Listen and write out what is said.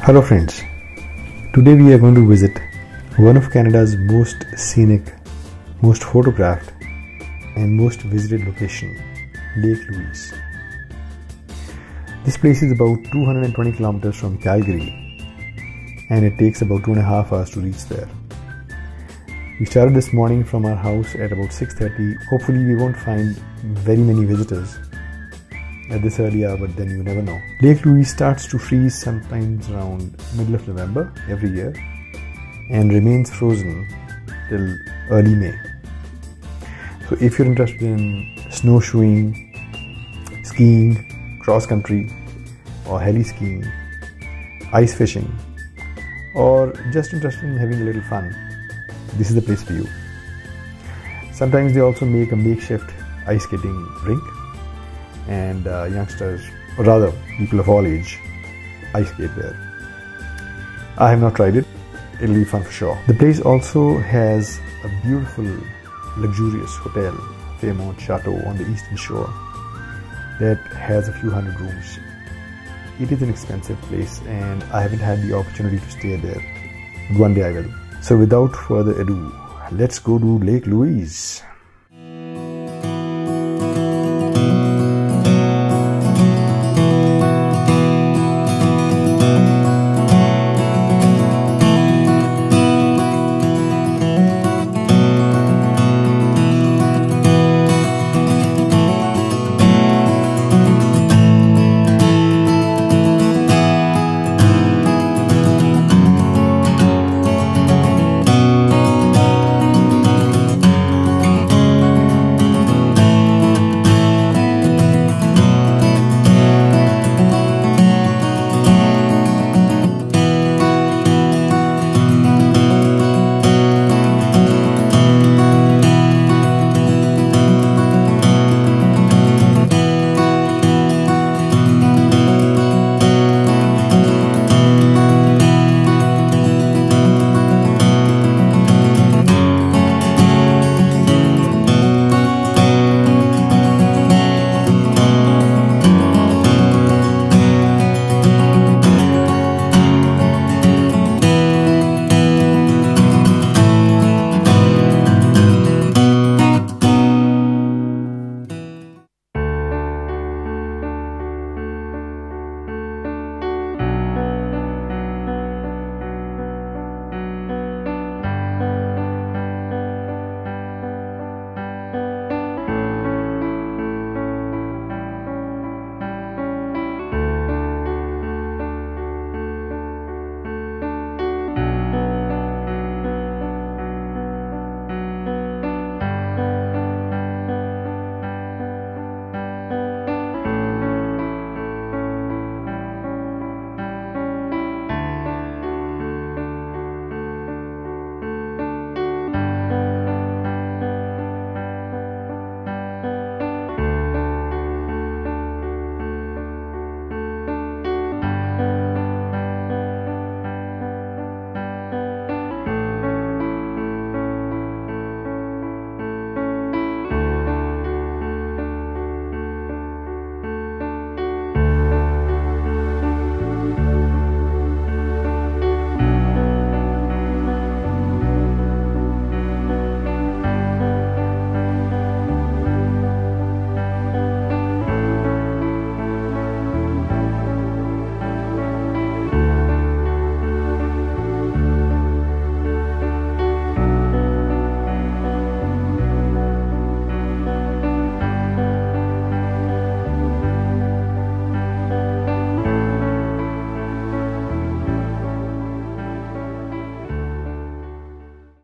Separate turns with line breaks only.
Hello friends, today we are going to visit one of Canada's most scenic, most photographed and most visited location, Lake Louise. This place is about 220 kilometers from Calgary and it takes about 2.5 hours to reach there. We started this morning from our house at about 6:30. Hopefully we won't find very many visitors at this early hour, but then you never know. Lake Louise starts to freeze sometimes around middle of November every year and remains frozen till early May. So if you're interested in snowshoeing, skiing, cross country or heli skiing, ice fishing, or just interested in having a little fun, this is the place for you. Sometimes they also make a makeshift ice skating rink and youngsters, or rather people of all age, ice skate there. I have not tried it. It'll be fun for sure. The place also has a beautiful, luxurious hotel, Fairmont Chateau on the eastern shore that has a few hundred rooms. It is an expensive place and I haven't had the opportunity to stay there. One day I will. So without further ado, let's go to Lake Louise.